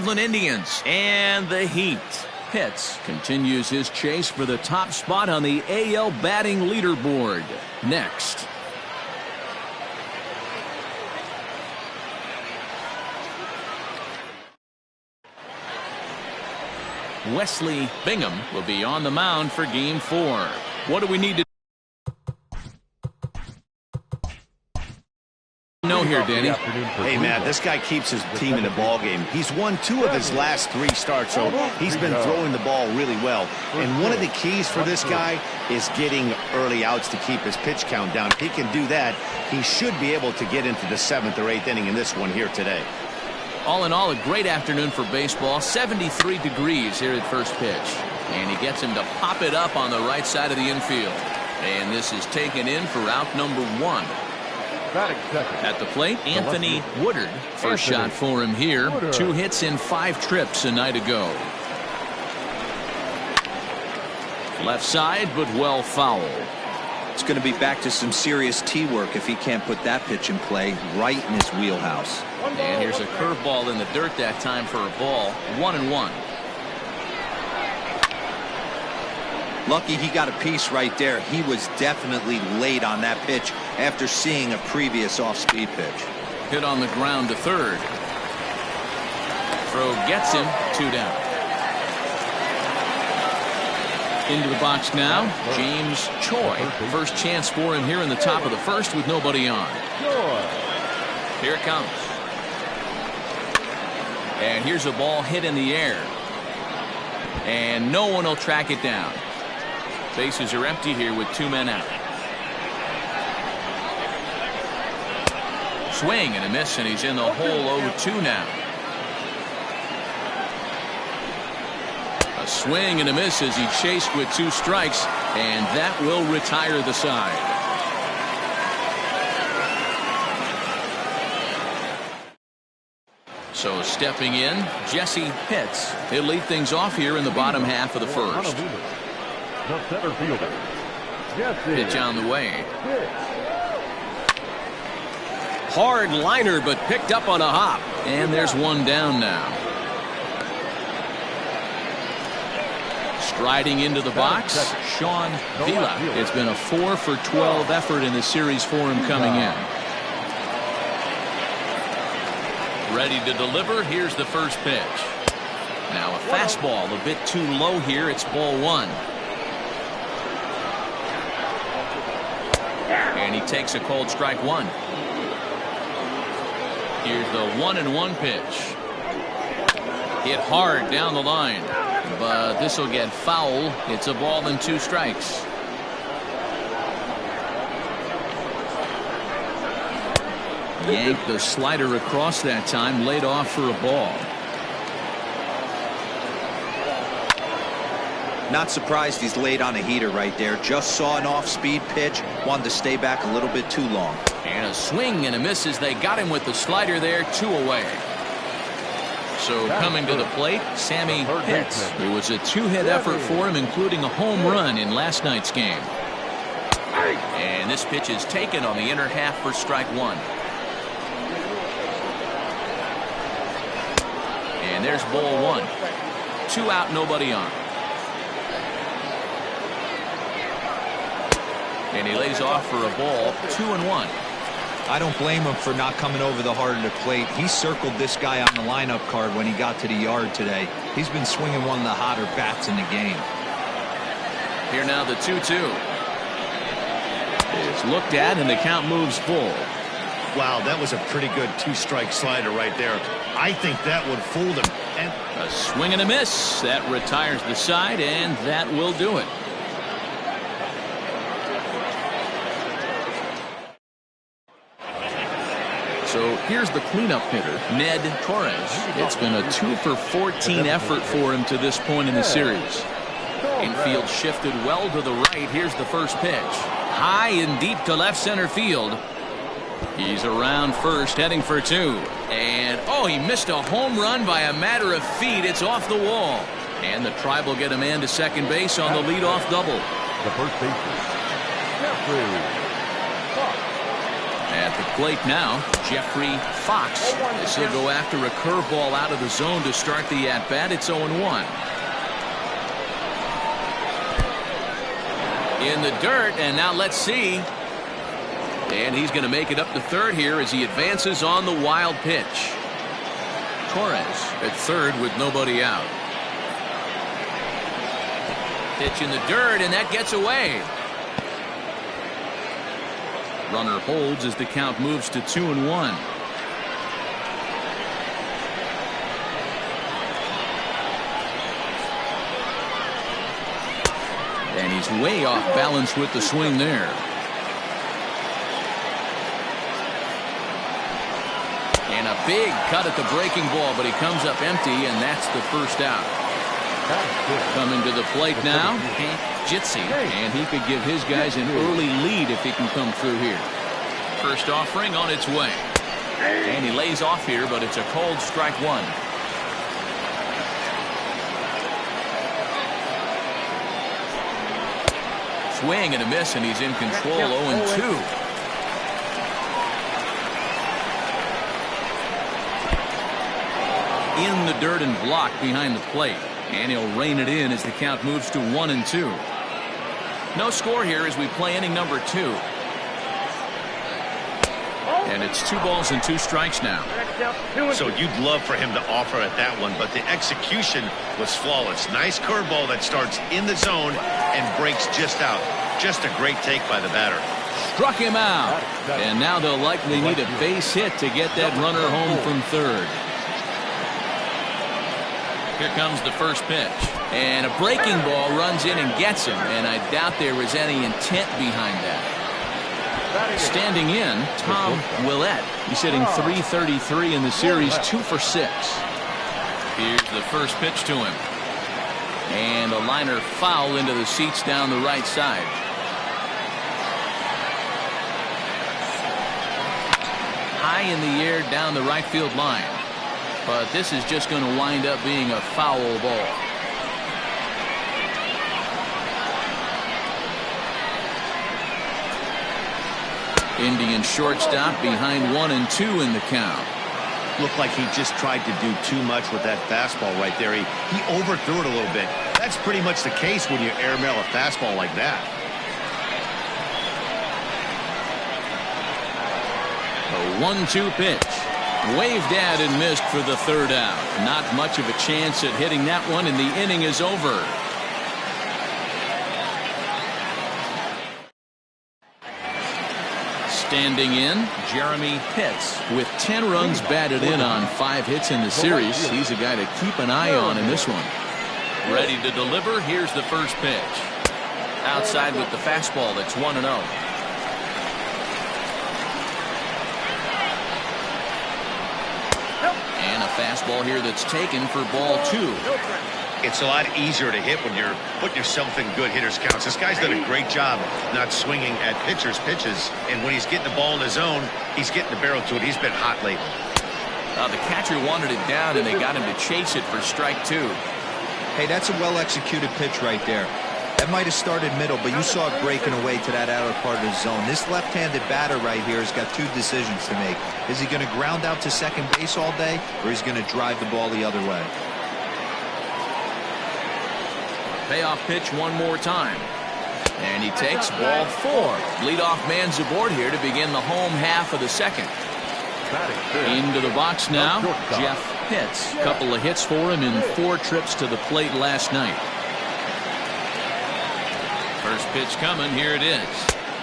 Cleveland Indians and the Heat. Pitts continues his chase for the top spot on the AL batting leaderboard. Next. Wesley Bingham will be on the mound for Game 4. What do we need to know here, Danny? Hey, Matt, this guy keeps his team in the ball game. He's won 2 of his last 3 starts, so he's been throwing the ball really well. And one of the keys for this guy is getting early outs to keep his pitch count down. If he can do that, he should be able to get into the 7th or 8th inning in this one here today. All in all, a great afternoon for baseball. 73 degrees here at first pitch. And he gets him to pop it up on the right side of the infield. And this is taken in for out number 1. At the plate, Anthony Woodard. First shot for him here. 2 hits in 5 trips a night ago. Left side, but well foul. It's going to be back to some serious tee work if he can't put that pitch in play right in his wheelhouse. And here's a curveball in the dirt that time for a ball. 1-1. Lucky he got a piece right there. He was definitely late on that pitch after seeing a previous off-speed pitch. Hit on the ground to third. Throw gets him. 2 down. Into the box now, James Choi. First chance for him here in the top of the first with nobody on. Here it comes. And here's a ball hit in the air. And no one will track it down. Bases are empty here with 2 men out. Swing and a miss, and he's in the hole 0-2 now. A swing and a miss as he chased with 2 strikes, and that will retire the side. So stepping in, Jesse Pitts. He'll lead things off here in the bottom half of the first. The center fielder, Pitch on the way. Hard liner, but picked up on a hop. And there's 1 down now. Striding into the box, Sean Vila. It's been a 4 for 12 effort in the series for him coming in. Ready to deliver. Here's the first pitch. Now a fastball a bit too low here. It's ball 1. And he takes a cold strike 1. Here's the 1-1 pitch. Hit hard down the line. But this will get foul. It's a ball and 2 strikes. Yanked the slider across that time. Laid off for a ball. Not surprised he's laid on a heater right there. Just saw an off-speed pitch. Wanted to stay back a little bit too long. And a swing and a miss as they got him with the slider there. 2 away. So coming to the plate, Sammy Pitts. It was a 2-hit effort for him, including a home run in last night's game. And this pitch is taken on the inner half for strike 1. And there's ball 1. 2 out, nobody on. And he lays off for a ball. 2-1. I don't blame him for not coming over the heart of the plate. He circled this guy on the lineup card when he got to the yard today. He's been swinging one of the hotter bats in the game. Here now the 2-2. It's looked at and the count moves full. Wow, that was a pretty good 2-strike slider right there. I think that would fool him. And a swing and a miss. That retires the side, and that will do it. So here's the cleanup hitter, Ned Torres. It's been a 2 for 14 effort for him to this point in the series. Infield shifted well to the right. Here's the first pitch. High and deep to left center field. He's around first, heading for 2. And, oh, he missed a home run by a matter of feet. It's off the wall. And the Tribe will get a man to second base on the leadoff double. the first baseman, Jeffrey. At the plate now, Jeffrey Fox. This will go after a curveball out of the zone to start the at-bat. It's 0-1. In the dirt, and now let's see. And he's going to make it up to third here as he advances on the wild pitch. Torres at third with nobody out. Pitch in the dirt, and that gets away. Runner holds as the count moves to 2-1. And he's way off balance with the swing there. And a big cut at the breaking ball, but he comes up empty, and that's the first out. Coming to the plate now, Hank Jitsi, and he could give his guys an early lead if he can come through here. First offering on its way. And he lays off here, but it's a cold strike one. Swing and a miss, and he's in control. 0-2. In the dirt and blocked behind the plate. And he'll rein it in as the count moves to 1-2. No score here as we play inning number 2. And it's 2 balls and 2 strikes now. So you'd love for him to offer at that one, but the execution was flawless. Nice curveball that starts in the zone and breaks just out. Just a great take by the batter. Struck him out. And now they'll likely need a base hit to get that runner home from third. Here comes the first pitch. And a breaking ball runs in and gets him. And I doubt there was any intent behind that. Standing in, Tom Willett. He's hitting .333 in the series, 2 for 6. Here's the first pitch to him. And a liner foul into the seats down the right side. High in the air down the right field line. But this is just going to wind up being a foul ball. Indian shortstop behind 1-2 in the count. Looked like he just tried to do too much with that fastball right there. He overthrew it a little bit. That's pretty much the case when you airmail a fastball like that. A 1-2 pitch. Waved at and missed for the third out. Not much of a chance at hitting that one, and the inning is over. Standing in, Jeremy Pitts with 10 runs batted in on 5 hits in the series. He's a guy to keep an eye on in this one. Ready to deliver. Here's the first pitch. Outside with the fastball. That's 1-0. And a fastball here that's taken for ball 2. It's a lot easier to hit when you're putting yourself in good hitters counts. This guy's done a great job not swinging at pitchers' pitches. And when he's getting the ball in his zone, he's getting the barrel to it. He's been hot lately. The catcher wanted it down, and they got him to chase it for strike 2. Hey, that's a well-executed pitch right there. That might have started middle, but you saw it breaking away to that outer part of the zone. This left-handed batter right here has got 2 decisions to make. Is he going to ground out to second base all day, or is he going to drive the ball the other way? Payoff pitch one more time. And he takes ball 4. Leadoff man's aboard here to begin the home half of the second. Into the box now, Jeff Pitts. Couple of hits for him in 4 trips to the plate last night. First pitch coming. Here it is.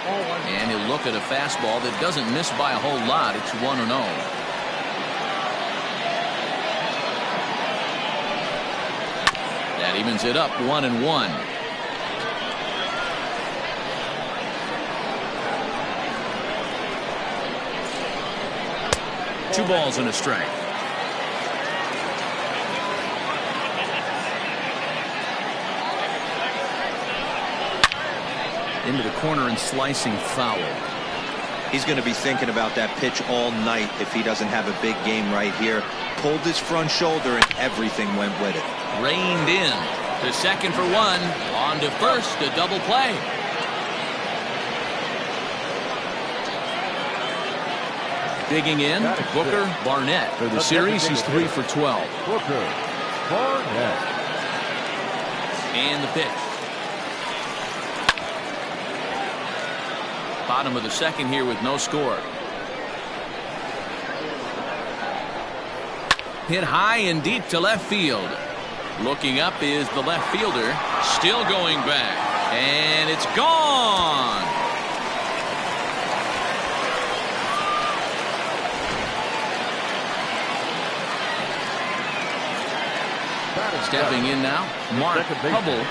And he'll look at a fastball that doesn't miss by a whole lot. It's 1-0. That evens it up 1-1. Two balls and a strike. Into the corner and slicing foul. He's going to be thinking about that pitch all night if he doesn't have a big game right here. Pulled his front shoulder and everything went with it. Reined in to second for 1. On to first, a double play. Digging in, Booker Barnett. For the series, he's 3 for 12. Booker Barnett. And the pitch. Bottom of the second here with no score. Hit high and deep to left field. Looking up is the left fielder. Still going back. And it's gone. Stepping in now, Mark Hubble,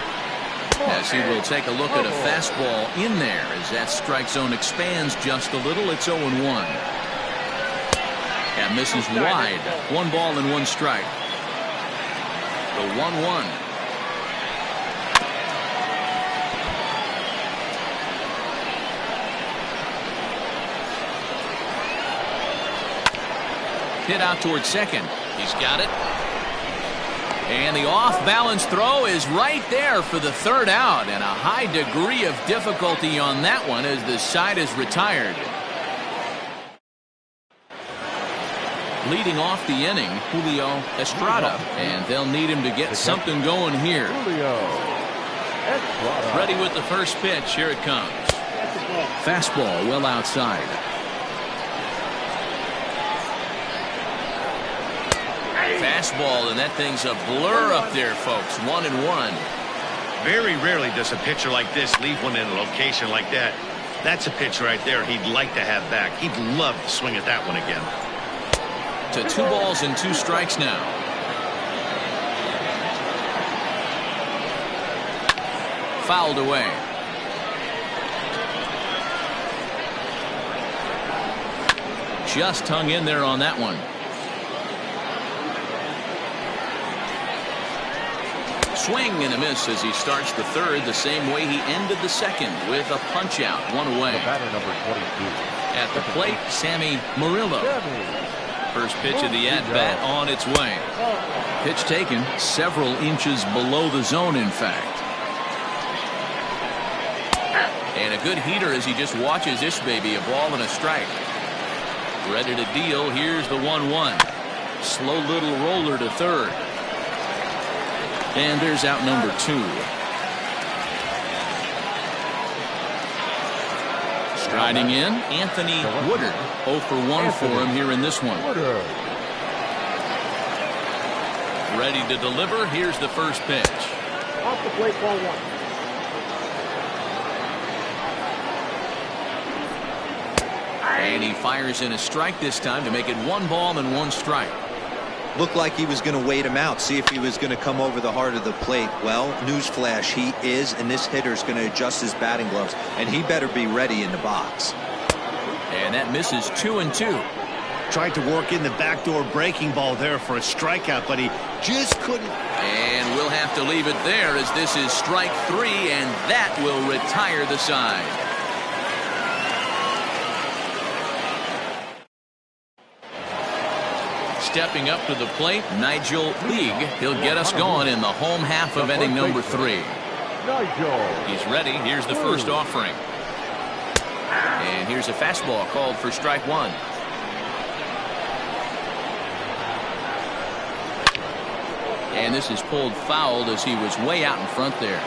as he will take a look at a fastball in there as that strike zone expands just a little. It's 0-1. That misses wide. 1 ball and 1 strike. The 1-1. Hit out towards second. He's got it. And the off-balance throw is right there for the 3rd out, and a high degree of difficulty on that one as the side is retired. Leading off the inning, Julio Estrada, and they'll need him to get something going here. Julio Estrada. Ready with the first pitch. Here it comes. Fastball well outside. Fastball, and that thing's a blur up there, folks. 1-1. Very rarely does a pitcher like this leave one in a location like that. That's a pitch right there he'd like to have back. He'd love to swing at that one again. To 2 balls and 2 strikes now. Fouled away. Just hung in there on that one. Swing and a miss as he starts the 3rd the same way he ended the 2nd with a punch out. 1 away. The batter number 22. At the plate, Sammy Murillo. First pitch of the at-bat on its way. Pitch taken several inches below the zone, in fact. And a good heater as he just watches this baby. A ball and a strike. Ready to deal. Here's the 1-1. Slow little roller to 3rd. And there's out number 2. Striding in, Anthony Woodard. 0 for 1 for him here in this one. Ready to deliver. Here's the first pitch. Off the plate, ball 1. And he fires in a strike this time to make it 1 ball and 1 strike. Looked like he was going to wait him out, see if he was going to come over the heart of the plate. Well, newsflash, he is, and this hitter's going to adjust his batting gloves, and he better be ready in the box. And that misses 2-2. Tried to work in the backdoor breaking ball there for a strikeout, but he just couldn't. And we'll have to leave it there as this is strike 3, and that will retire the side. Stepping up to the plate, Nigel League. He'll get us going in the home half of inning number 3. He's ready. Here's the first offering. And here's a fastball called for strike 1. And this is pulled fouled as he was way out in front there.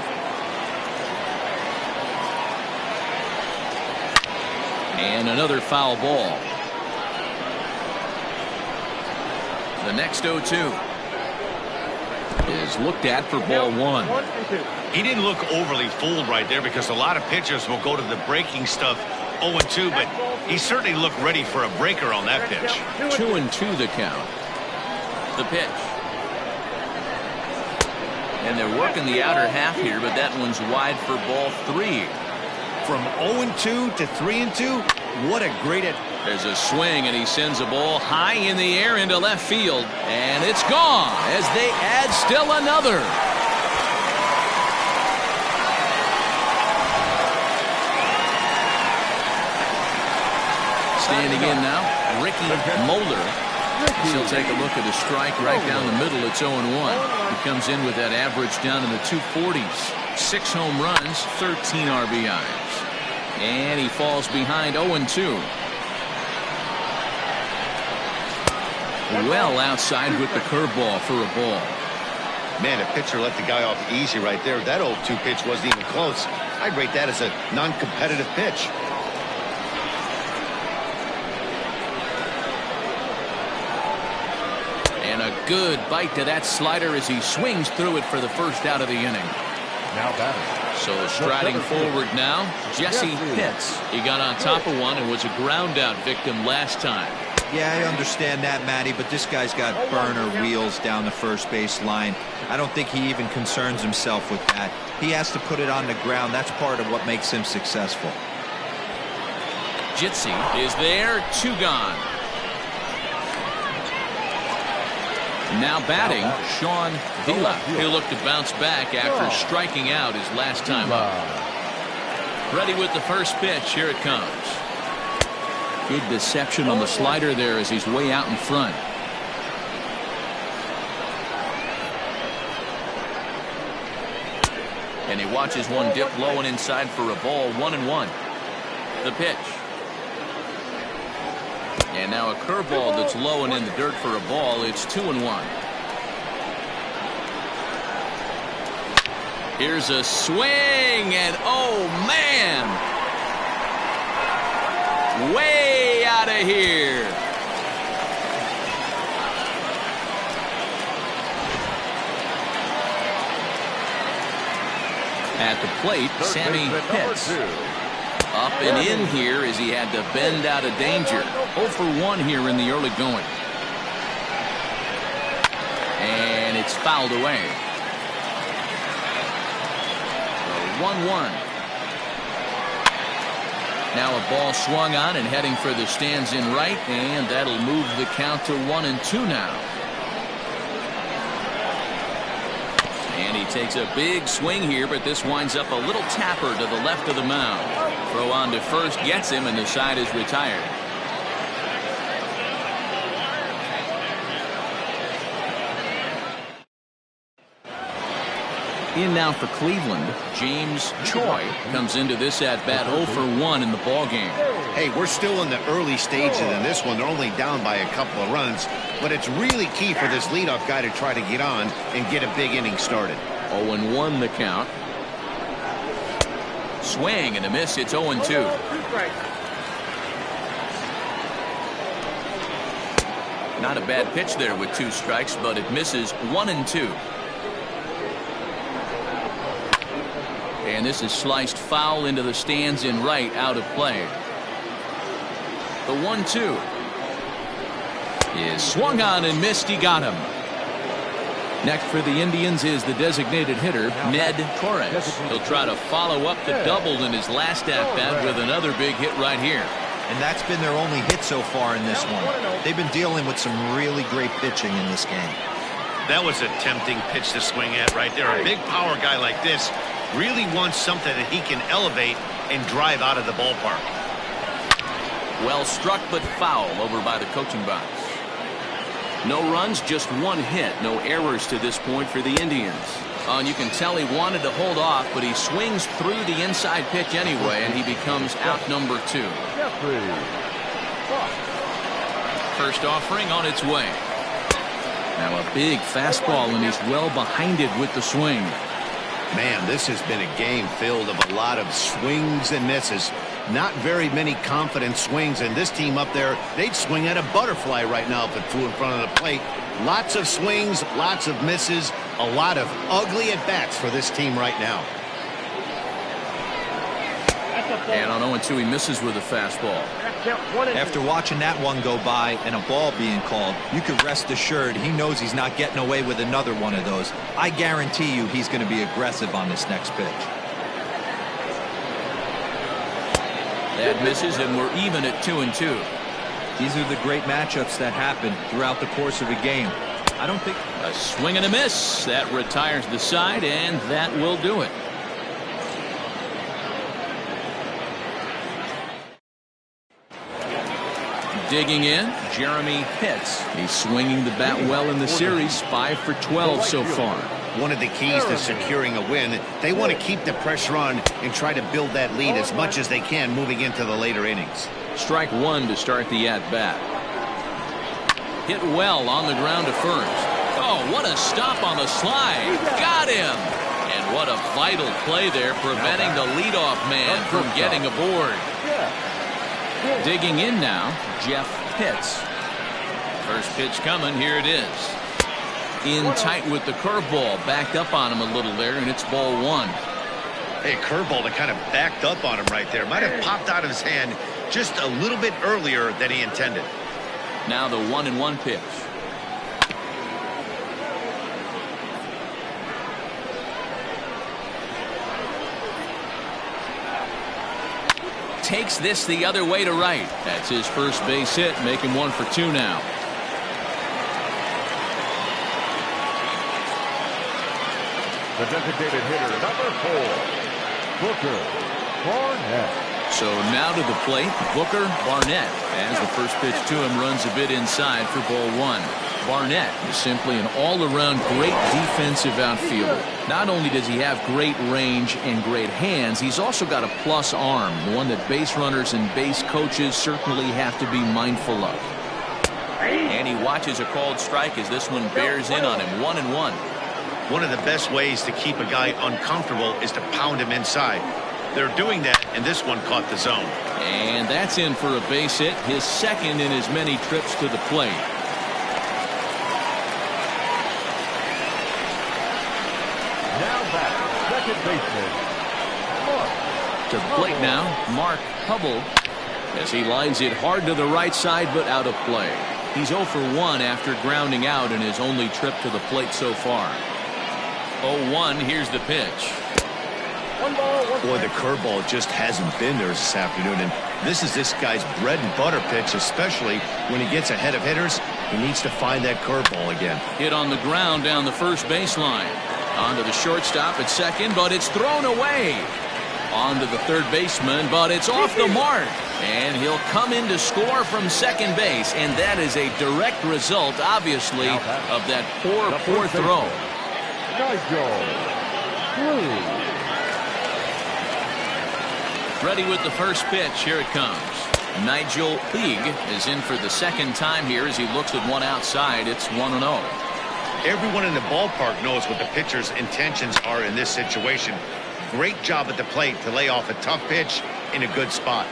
And another foul ball. The next 0-2 is looked at for ball 1. He didn't look overly fooled right there because a lot of pitchers will go to the breaking stuff 0-2, but he certainly looked ready for a breaker on that pitch. 2-2 the count. The pitch. And they're working the outer half here, but that one's wide for ball 3. From 0-2 to 3-2, what a great at. There's a swing, and he sends a ball high in the air into left field, and it's gone as they add still another. Standing in now, Ricky Moeller. He'll take a look at a strike right down the middle. It's 0-1. He comes in with that average down in the 240s. 6 home runs, 13 RBIs. And he falls behind 0-2. well outside with the curveball for a ball. Man, a pitcher let the guy off easy right there. That 0-2 pitch wasn't even close. I'd rate that as a non-competitive pitch. And a good bite to that slider as he swings through it for the first out of the inning. Now batting. So striding forward now, Jesse Pitts. He got on top of one and was a ground out victim last time. Yeah, I understand that, Matty, but this guy's got burner wheels down the first base line. I don't think he even concerns himself with that. He has to put it on the ground. That's part of what makes him successful. Jitsi is there, 2 gone. Now batting, Sean Vila. He'll look to bounce back after striking out his last time up. Ready with the first pitch. Here it comes. Good deception on the slider there as he's way out in front. And he watches one dip low and inside for a ball. 1-1. The pitch. And now a curveball that's low and in the dirt for a ball. It's 2-1. Here's a swing, and oh man, way out of here. At the plate, Sammy Pitts. Up and in here as he had to bend out of danger. 0 for 1 here in the early going. And it's fouled away. 1-1. Now a ball swung on and heading for the stands in right, and that'll move the count to 1-2 now. And he takes a big swing here, but this winds up a little tapper to the left of the mound. Throw on to first gets him, and the side is retired. In now for Cleveland, James Choi comes into this at bat 0 for 1 in the ball game. Hey, we're still in the early stages in this one. They're only down by a couple of runs, but it's really key for this leadoff guy to try to get on and get a big inning started. 0-1 the count. Swing and a miss. It's 0-2. Not a bad pitch there with 2 strikes, but it misses. 1-2. And this is sliced foul into the stands in right, out of play. The 1-2 is swung on and missed. He got him. Next for the Indians is the designated hitter, Ned Torres. He'll try to follow up the double in his last at-bat with another big hit right here. And that's been their only hit so far in this one. They've been dealing with some really great pitching in this game. That was a tempting pitch to swing at right there. A big power guy like this really wants something that he can elevate and drive out of the ballpark. Well struck, but foul over by the coaching box. No runs, just 1 hit. No errors to this point for the Indians. And you can tell he wanted to hold off, but he swings through the inside pitch anyway, and he becomes out number 2. First offering on its way. Now a big fastball, and he's well behind it with the swing. Man, this has been a game filled of a lot of swings and misses. Not very many confident swings, and this team up there, they'd swing at a butterfly right now if it flew in front of the plate. Lots of swings, lots of misses, a lot of ugly at-bats for this team right now. And on 0-2, he misses with a fastball. After watching that one go by and a ball being called, you can rest assured he knows he's not getting away with another one of those. I guarantee you he's going to be aggressive on this next pitch. That misses, and we're even at 2-2. These are the great matchups that happen throughout the course of a game. I don't think... A swing and a miss. That retires the side, and that will do it. Digging in, Jeremy Pitts. He's swinging the bat well in the series, 5 for 12 so far. One of the keys to securing a win, they want to keep the pressure on and try to build that lead as much as they can moving into the later innings. Strike 1 to start the at-bat. Hit well on the ground to first. Oh, what a stop on the slide. Got him. And what a vital play there, preventing the leadoff man from getting aboard. Digging in now, Jeff Pitts. First pitch coming. Here it is. In tight with the curveball. Backed up on him a little there, and it's ball one. Hey, curveball that kind of backed up on him right there. Might have popped out of his hand just a little bit earlier than he intended. Now the 1-1 pitch. Takes this the other way to right. That's his first base hit, making 1 for 2 now. The designated hitter, number 4, Booker Barnett. So now to the plate, Booker Barnett, as the first pitch to him runs a bit inside for ball 1. Barnett is simply an all-around great defensive outfielder. Not only does he have great range and great hands, he's also got a plus arm, one that base runners and base coaches certainly have to be mindful of. And he watches a called strike as this one bears in on him. 1-1. One of the best ways to keep a guy uncomfortable is to pound him inside. They're doing that, and this one caught the zone. And that's in for a base hit, his second in as many trips to the plate. Now back, second baseman, Mark. To the plate now, Mark Hubble, as he lines it hard to the right side, but out of play. He's 0 for 1 after grounding out in his only trip to the plate so far. 0-1, here's the pitch. Boy, the curveball just hasn't been there this afternoon, and this is this guy's bread and butter pitch, especially when he gets ahead of hitters. He needs to find that curveball again. Hit on the ground down the first baseline. Onto the shortstop at second, but it's thrown away. Onto the third baseman, but it's off the mark. And he'll come in to score from second base, and that is a direct result, obviously, of that poor throw. Nigel Cruz. Ready with the first pitch. Here it comes. Nigel Puig is in for the second time here as he looks at one outside. It's 1-0. Everyone in the ballpark knows what the pitcher's intentions are in this situation. Great job at the plate to lay off a tough pitch in a good spot.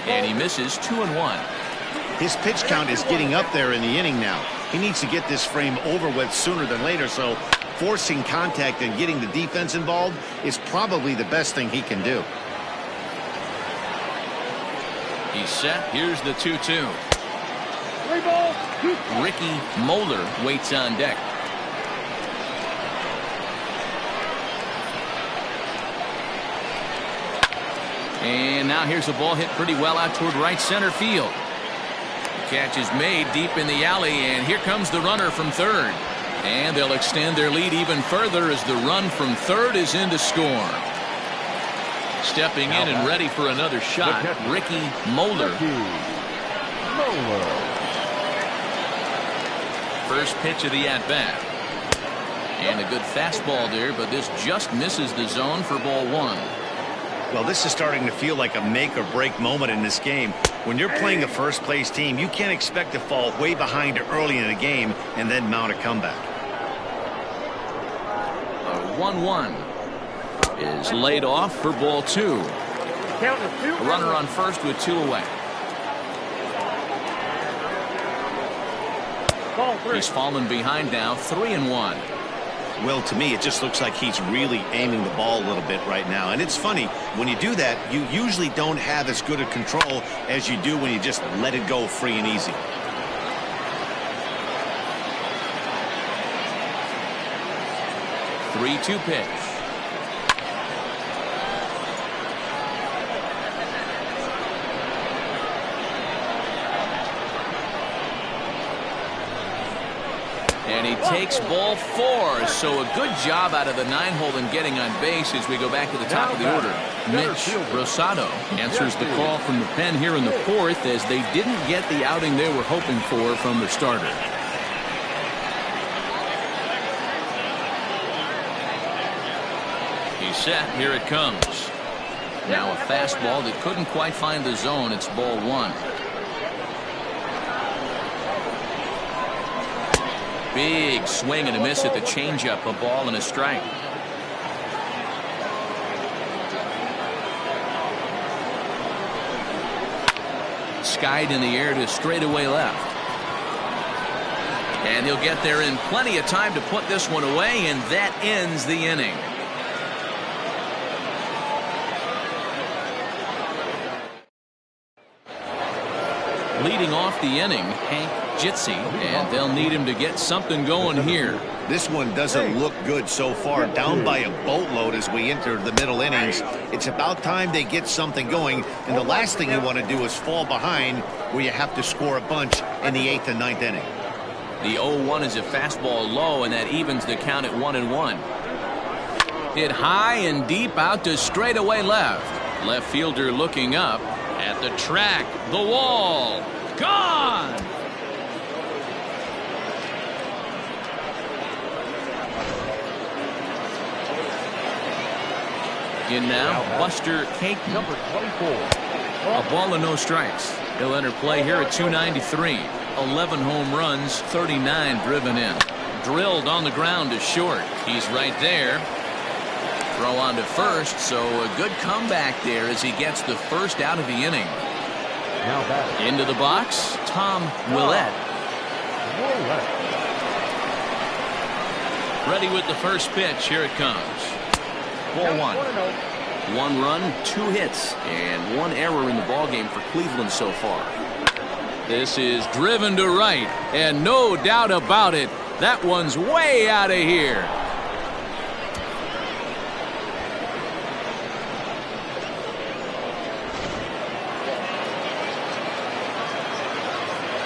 And he misses 2-1. His pitch count is getting up there in the inning now. He needs to get this frame over with sooner than later, so forcing contact and getting the defense involved is probably the best thing he can do. He's set. Here's the 2-2. Ricky Moeller waits on deck. And now here's a ball hit pretty well out toward right center field. The catch is made deep in the alley, and here comes the runner from third. And they'll extend their lead even further as the run from third is in to score. Stepping in and ready for another shot, Ricky Moeller. First pitch of the at-bat. And a good fastball there, but this just misses the zone for ball 1. Well, this is starting to feel like a make-or-break moment in this game. When you're playing a first-place team, you can't expect to fall way behind early in the game and then mount a comeback. A 1-1 is laid off for ball 2. A runner on first with 2 away. He's fallen behind now, 3-1. Well, to me, it just looks like he's really aiming the ball a little bit right now. And it's funny, when you do that, you usually don't have as good a control as you do when you just let it go free and easy. The 3-2 pitch. And he takes ball 4. So a good job out of the 9-hole in getting on base as we go back to the top of the order. Mitch Rosado answers the call from the pen here in the 4th as they didn't get the outing they were hoping for from the starter. He's set. Here it comes. Now a fastball that couldn't quite find the zone. It's ball one. Big swing and a miss at the changeup. A ball and a strike. Skied in the air to straightaway left. And he'll get there in plenty of time to put this one away, and that ends the inning. Leading off the inning, Hank Jitsi, and they'll need him to get something going here. This one doesn't look good so far. Down by a boatload as we enter the middle innings. It's about time they get something going, and the last thing you want to do is fall behind where you have to score a bunch in the 8th and 9th inning. The 0-1 is a fastball low, and that evens the count at 1-1. Hit high and deep out to straightaway left. Left fielder looking up at the track. The wall. Gone. In now, Buster Caton. Number 24. A ball and no strikes. He'll enter play here at 293. 11 home runs, 39 driven in. Drilled on the ground to short. He's right there. Throw on to first, so a good comeback there as he gets the first out of the inning. Now back. Into the box, Tom Willett. Ready with the first pitch. Here it comes. Ball one. 1 run, 2 hits, and 1 error in the ballgame for Cleveland so far. This is driven to right, and no doubt about it, that one's way out of here.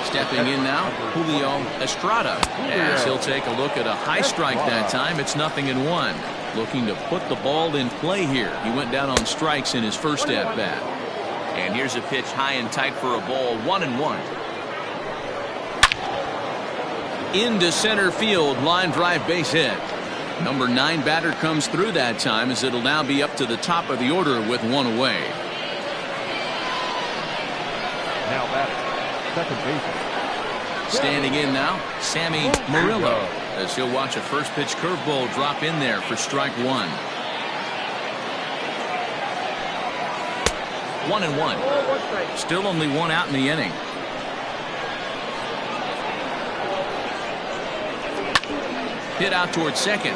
Stepping in now, Julio Estrada, as he'll take a look at a high strike that time. It's 0-1. Looking to put the ball in play here. He went down on strikes in his first at-bat. And here's a pitch high and tight for a ball. 1-1. Into center field, line drive, base hit. Number 9 batter comes through that time, as it'll now be up to the top of the order with 1 away. Now back. Second baseman. Standing in now, Sammy Murillo, as he'll watch a first pitch curveball drop in there for strike 1. 1-1. Still only 1 out in the inning. Hit out towards second,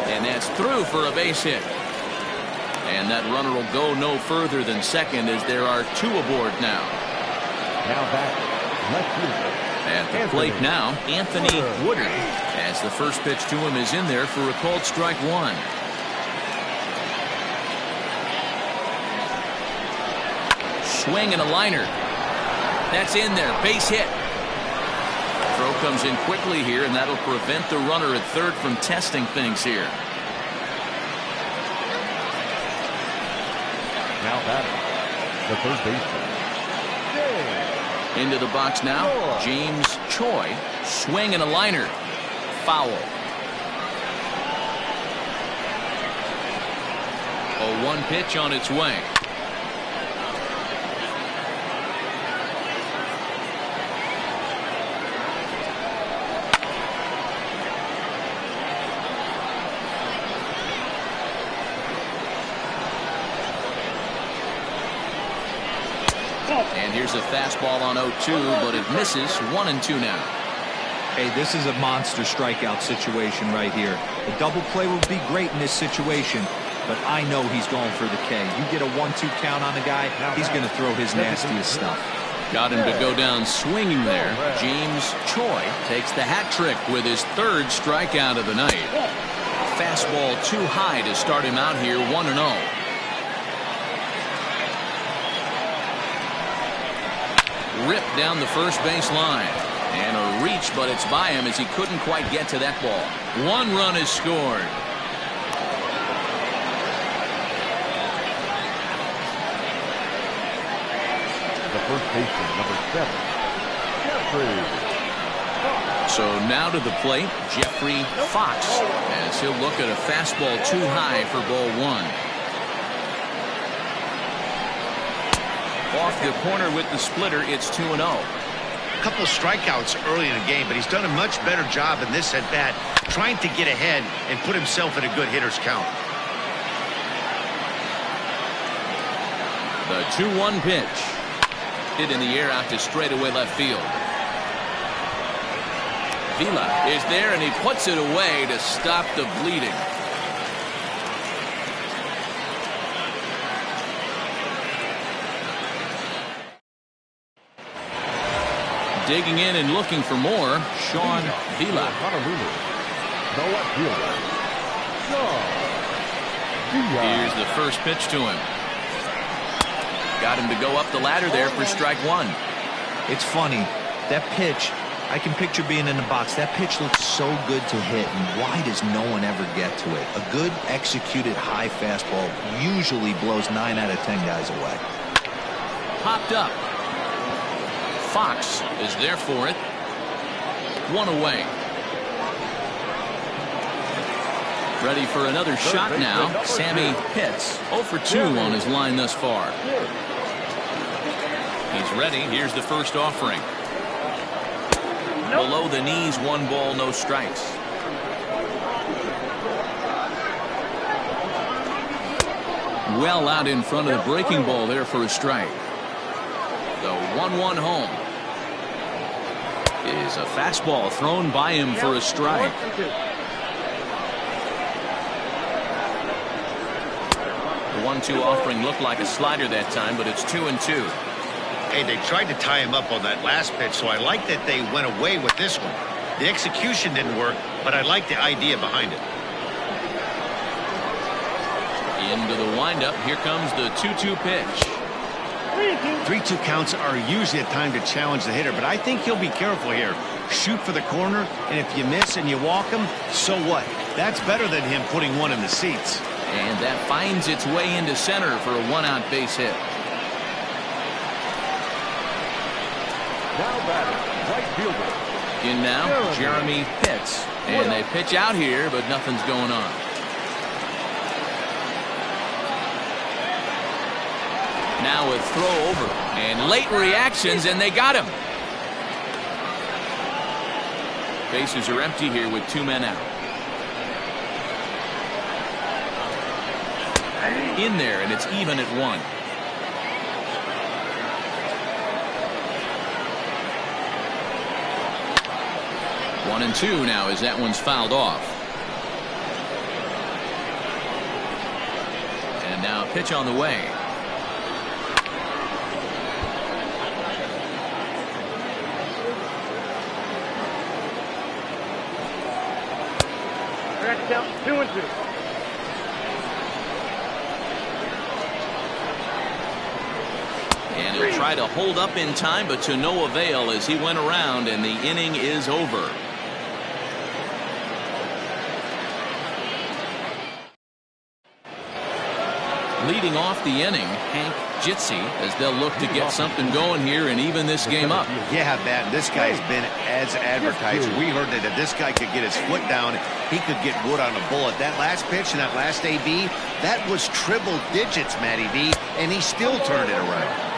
and that's through for a base hit. And that runner will go no further than second, as there are 2 aboard now. Now back. Left fielder. At the plate now, Anthony Woodard, as the first pitch to him is in there for a called strike 1. Swing and a liner. That's in there. Base hit. Throw comes in quickly here, and that'll prevent the runner at third from testing things here. Now batting. The third baseman. Into the box now, James Choi. Swing and a liner. Foul. 0-1 pitch on its way. And here's a fastball on 0-2, but it misses. 1-2 now. Hey, this is a monster strikeout situation right here. A double play would be great in this situation, but I know he's going for the K. You get a 1-2 count on the guy, he's going to throw his nastiest stuff. Got him to go down swinging there. James Choi takes the hat trick with his 3rd strikeout of the night. Fastball too high to start him out here. 1-0. Ripped down the first base line, and a reach, but it's by him as he couldn't quite get to that ball. 1 run is scored. The first baseman, number 7, Jeffrey. So now to the plate, Jeffrey Fox, as he'll look at a fastball too high for ball 1. Off the corner with the splitter, it's 2-0. A couple strikeouts early in the game, but he's done a much better job in this at-bat, trying to get ahead and put himself in a good hitter's count. The 2-1 pitch. Hit in the air out to straightaway left field. Vila is there, and he puts it away to stop the bleeding. Digging in and looking for more, Sean Vila. Honolulu. No outfielder. Here's the first pitch to him. Got him to go up the ladder there for strike one. It's funny. That pitch, I can picture being in the box. That pitch looks so good to hit, and why does no one ever get to it? A good executed high fastball usually blows 9 out of 10 guys away. Popped up. Fox is there for it. One away. Ready for another shot now. Sammy Pitts 0 for 2 on his line thus far. He's ready. Here's the first offering. Below the knees, 1 ball, no strikes. Well out in front of the breaking ball there for a strike. The 1-1 home is a fastball thrown by him for a strike. The 1-2 offering looked like a slider that time, but it's 2-2. Hey, they tried to tie him up on that last pitch, so I like that they went away with this one. The execution didn't work, but I like the idea behind it. Into the windup. Here comes the 2-2 pitch. 3-2 counts are usually a time to challenge the hitter, but I think he'll be careful here. Shoot for the corner, and if you miss and you walk him, so what? That's better than him putting one in the seats. And that finds its way into center for a 1-out base hit. Now batting, right fielder. In now, Jeremy Pitts. And they pitch out here, but nothing's going on. Now a throw over. And late reactions, and they got him. Bases are empty here with 2 men out. In there, and it's even at 1. One and 2 now as that one's fouled off. And now a pitch on the way. Count 2-2. And he'll try to hold up in time, but to no avail as he went around, and the inning is over. Leading off the inning, Hank Jitsi, as they'll look to get something going here and even this game up. Yeah, Bat, this guy's been as advertised. We heard that if this guy could get his foot down, he could get wood on a bullet. That last pitch and that last AB, that was triple digits, Matty V, and he still turned it around.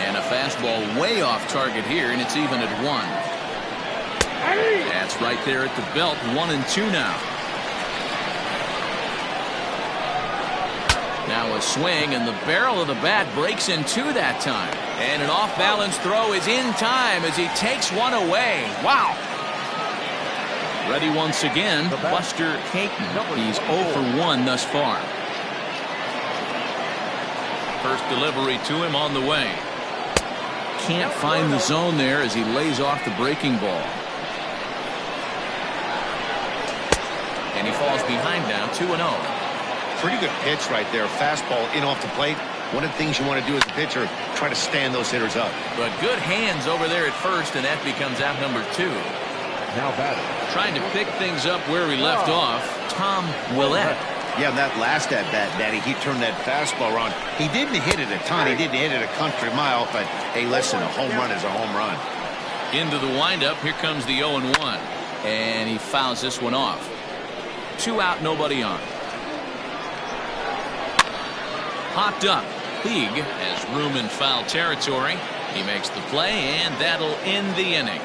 And a fastball way off target here, and it's even at 1. That's right there at the belt. 1 and 2 now. Now a swing, and the barrel of the bat breaks in 2 that time. And an off-balance throw is in time as he takes one away. Wow. Ready once again, Buster Caton. He's 0 for 1 thus far. First delivery to him on the way. Can't find the zone there as he lays off the breaking ball. And he falls behind now, 2-0. Pretty good pitch right there. Fastball in off the plate. One of the things you want to do as a pitcher, try to stand those hitters up. But good hands over there at first, and that becomes out number 2. Now batting. Trying to pick things up where he left off, Tom Willett. Yeah, that last at-bat, Daddy, he turned that fastball around. He didn't hit it a ton. He didn't hit it a country mile, but, hey, listen, a home run is a home run. Into the windup. Here comes the 0-1. And he fouls this one off. 2 out, nobody on. Popped up. Puig has room in foul territory. He makes the play, and that'll end the inning.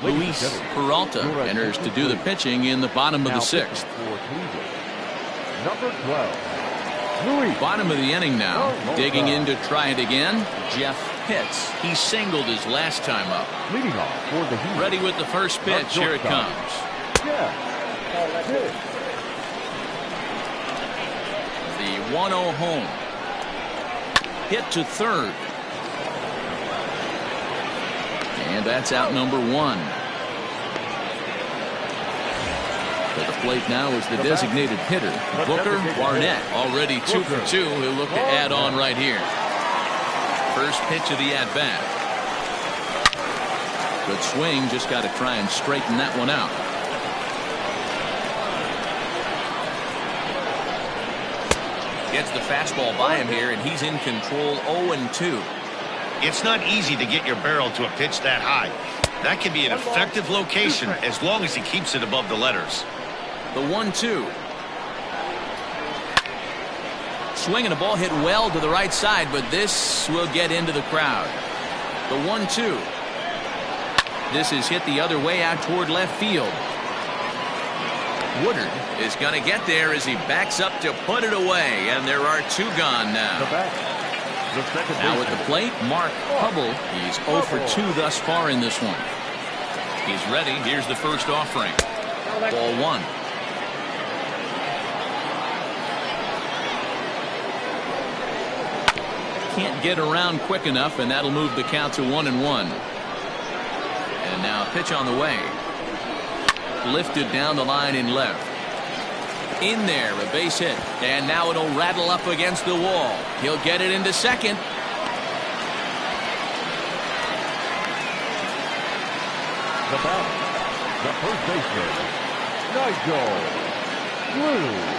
Luis Peralta enters to do the pitching in the bottom of the sixth. Number 12. Bottom of the inning now. Digging in to try it again. Jeff Pitts. He singled his last time up. Leading off for the Heat. Ready with the first pitch. Here it comes. The 1-0 home. Hit to third. And that's out number one. To the plate now is the designated hitter, Booker Barnett. Already 2 for 2. He'll look to add on right here. First pitch of the at-bat. Good swing. Just got to try and straighten that one out. Gets the fastball by him here, and he's in control. 0-2. It's not easy to get your barrel to a pitch that high. That can be an effective location as long as he keeps it above the letters. The 1-2. Swinging a ball hit well to the right side, but this will get into the crowd. The 1-2. This is hit the other way out toward left field. Woodard is going to get there as he backs up to put it away, and there are two gone now. Now at the plate, Mark Hubble. He's 0 for 2 thus far in this one. He's ready. Here's the first offering. Ball one. Can't get around quick enough, and that'll move the count to 1-1. And now pitch on the way. Lifted down the line in left. In there, a base hit, and now it'll rattle up against the wall. He'll get it into second. The batter, the first baseman, Nigel Puig.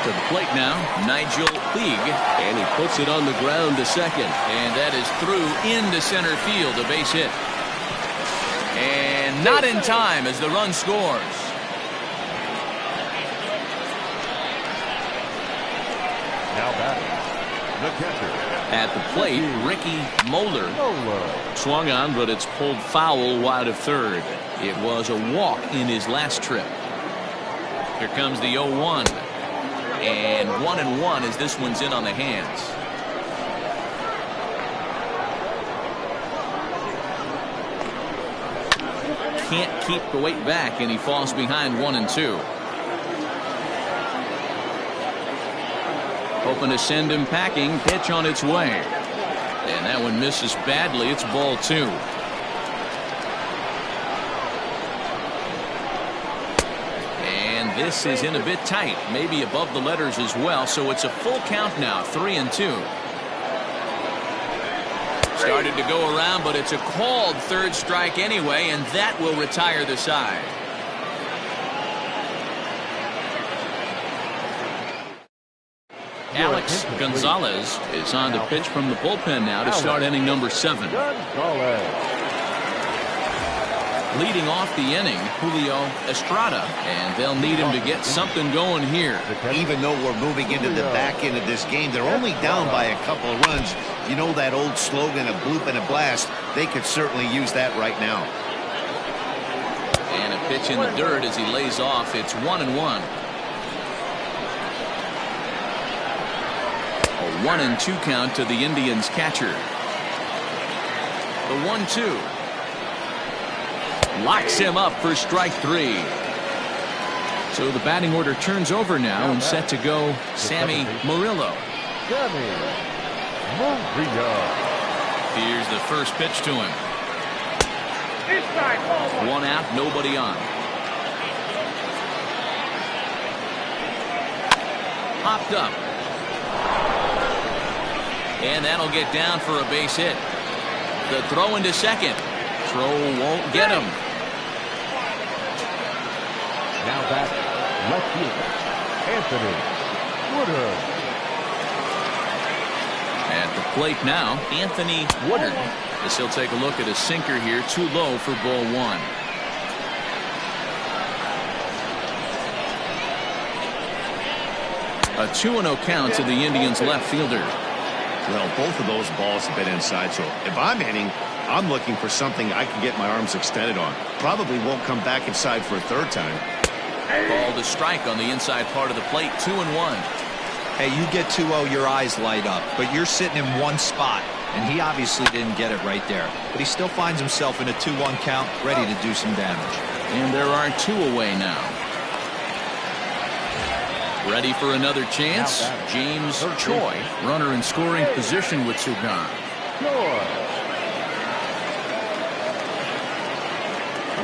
To the plate now, Nigel Puig, and he puts it on the ground to second, and that is through into center field, a base hit. And not in time as the run scores. Now batting, the catcher. At the plate, Ricky Moeller swung on, but it's pulled foul wide of third. It was a walk in his last trip. Here comes the 0-1. And 1-1 as this one's in on the hands. Can't keep the weight back, and he falls behind 1-2. Hoping to send him packing. Pitch on its way. And that one misses badly. It's ball two. And this is in a bit tight. Maybe above the letters as well. So it's a full count now. 3-2. Started to go around, but it's a called third strike anyway, and that will retire the side. Alex Gonzalez is on to pitch from the bullpen now to start inning number 7. Leading off the inning, Julio Estrada, and they'll need him to get something going here. Even though we're moving into the back end of this game, they're only down by a couple of runs. You know that old slogan, a bloop and a blast. They could certainly use that right now. And a pitch in the dirt as he lays off. It's 1-1. A 1-2 count to the Indians catcher. The 1-2. Locks him up for strike 3. So the batting order turns over now and set to go Sammy Murillo. Here's the first pitch to him. One out, nobody on. Hopped up. And that'll get down for a base hit. The throw into second. Throw won't get him. Now back, left fielder, Anthony Woodard. At the plate now, Anthony Woodard. As he'll take a look at a sinker here, too low for ball one. A 2-0 count to the Indians left fielder. Well, both of those balls have been inside, so if I'm hitting, I'm looking for something I can get my arms extended on. Probably won't come back inside for a third time. Ball to strike on the inside part of the plate. 2-1. Hey, you get 2-0, your eyes light up, but you're sitting in one spot, and he obviously didn't get it right there. But he still finds himself in a 2-1 count, ready to do some damage. And there are 2 away now. Ready for another chance. James Choi, runner in scoring position with 2 gone.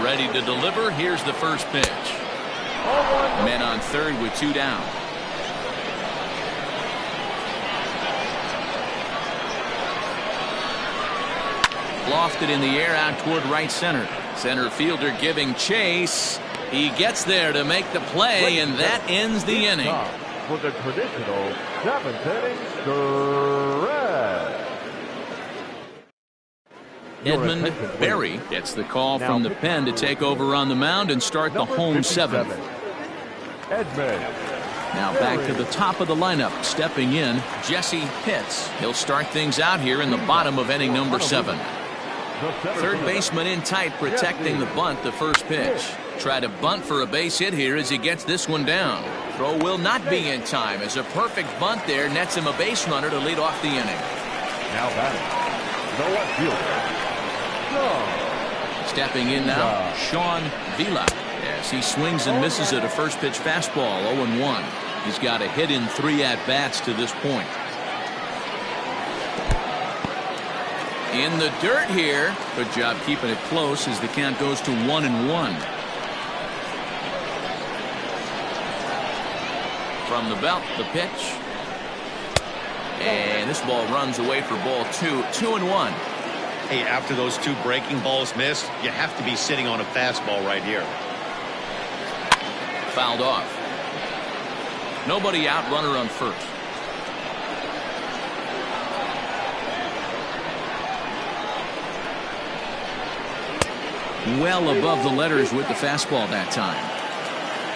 Ready to deliver. Here's the first pitch. Men on third with 2 down. Lofted in the air out toward right center. Center fielder giving chase. He gets there to make the play, and that ends the inning. For the traditional 7th inning stretch. Edmund Berry gets the call from the pen to take over on the mound and start the home 7th. Edmund. Now back to the top of the lineup. Stepping in, Jesse Pitts. He'll start things out here in the bottom of inning number 7. Third baseman in tight, protecting the bunt. The first pitch. Try to bunt for a base hit here as he gets this one down. Throw will not be in time as a perfect bunt there nets him a base runner to lead off the inning. Now batting, the left fielder. Stepping in now, Sean Vila. As he swings and misses at a first pitch fastball. 0-1. He's got a hit in 3 at-bats to this point. In the dirt here. Good job keeping it close as the count goes to 1-1. From the belt, the pitch. And this ball runs away for ball 2. 2-1. Hey, after those 2 breaking balls missed, you have to be sitting on a fastball right here. Fouled off. Nobody out, runner on first. Well above the letters with the fastball that time.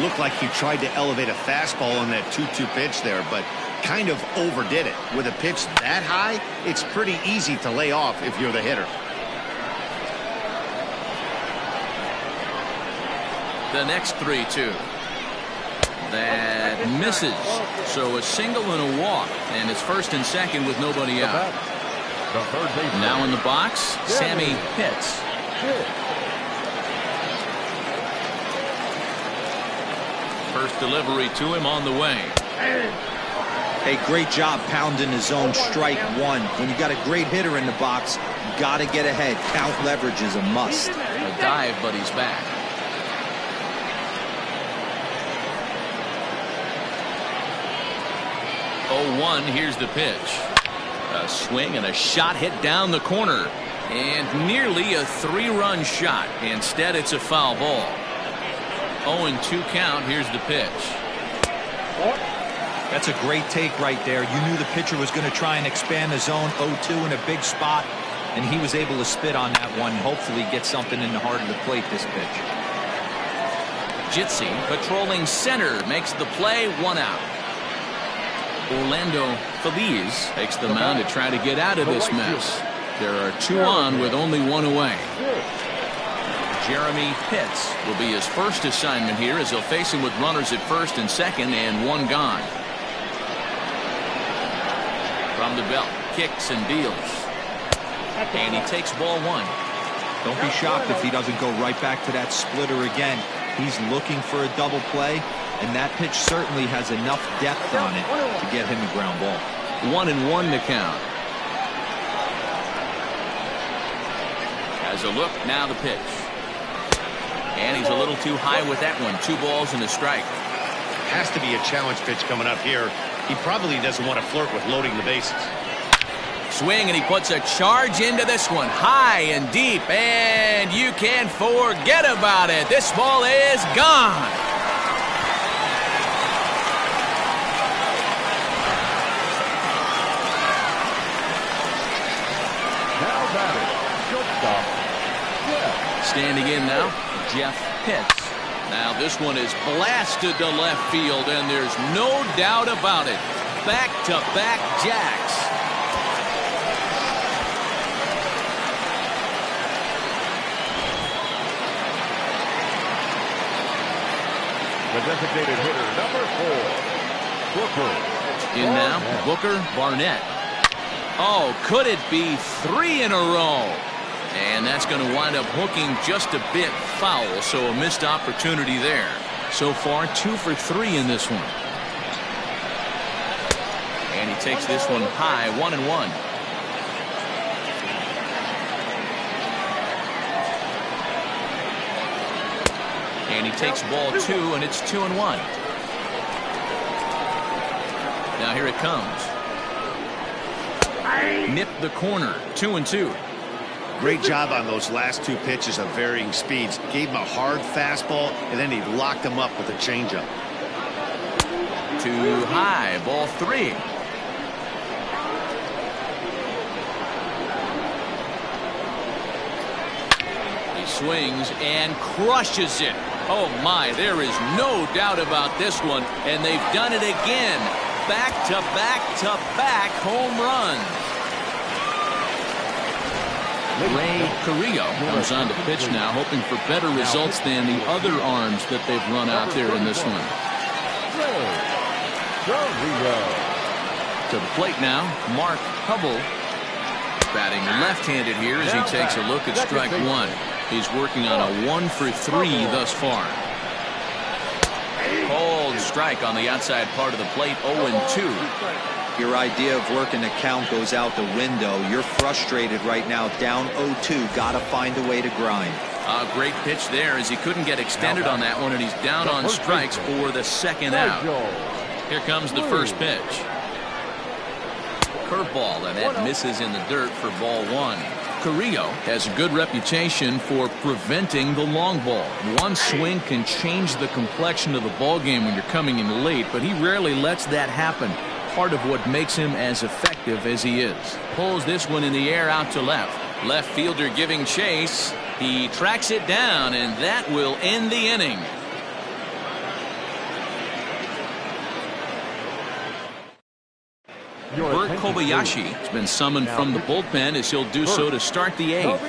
Looked like he tried to elevate a fastball on that 2-2 pitch there, but kind of overdid it. With a pitch that high, it's pretty easy to lay off if you're the hitter. The next 3-2. That misses. So a single and a walk, and it's first and second with nobody out. Now in the box, Sammy Pitts. First delivery to him on the way. Hey, great job pounding his own strike 1. When you got a great hitter in the box, you got to get ahead. Count leverage is a must. A dive, but he's back. 0-1, here's the pitch. A swing and a shot hit down the corner. And nearly a 3-run shot. Instead, it's a foul ball. 0-2 count. Here's the pitch. That's a great take right there. You knew the pitcher was going to try and expand the zone. 0-2 in a big spot, and he was able to spit on that one. Hopefully get something in the heart of the plate this pitch. Jitsi patrolling center makes the play. 1 out. Orlando Feliz takes the mound to try to get out of this mess. There are 2 on with only 1 away. Jeremy Pitts will be his first assignment here as he'll face him with runners at first and second and 1 gone. From the belt, kicks and deals. And he takes ball 1. Don't be shocked if he doesn't go right back to that splitter again. He's looking for a double play, and that pitch certainly has enough depth on it to get him a ground ball. 1-1 to count. As a look, now the pitch. And he's a little too high with that one. 2 balls and a strike. Has to be a challenge pitch coming up here. He probably doesn't want to flirt with loading the bases. Swing, and he puts a charge into this one. High and deep, and you can't forget about it. This ball is gone. Now batting, shortstop. Standing in now, Jeff Pitts. Now this one is blasted to left field, and there's no doubt about it. Back-to-back jacks. The designated hitter, number 4, Booker. In now, Booker, Barnett. Oh, could it be 3 in a row? And that's going to wind up hooking just a bit foul, so a missed opportunity there. So far, 2 for 3 in this one. And he takes this one high, 1-1. And he takes ball 2, and it's 2-1. Now here it comes. Nipped the corner, 2-2. Great job on those last 2 pitches of varying speeds. Gave him a hard fastball, and then he locked him up with a changeup. Too high, ball 3. He swings and crushes it. Oh my, there is no doubt about this one, and they've done it again. Back-to-back-to-back home runs. Ray Carrillo comes on to pitch now, hoping for better results than the other arms that they've run out there in this one. To the plate now, Mark Hubble, batting left-handed here as he takes a look at strike 1. He's working on a 1 for 3 thus far. Cold strike on the outside part of the plate, 0-2. Your idea of working the count goes out the window. You're frustrated right now, down 0-2. Got to find a way to grind. A great pitch there as he couldn't get extended on that one, and he's down on strikes for the second out. Here comes the first pitch. Curveball, and that misses in the dirt for ball 1. Carrillo has a good reputation for preventing the long ball. One swing can change the complexion of the ball game when you're coming in late, but he rarely lets that happen. Part of what makes him as effective as he is. Pulls this one in the air out to left. Left fielder giving chase. He tracks it down, and that will end the inning. Bert Kobayashi has been summoned from the bullpen as he'll do so to start the 8th.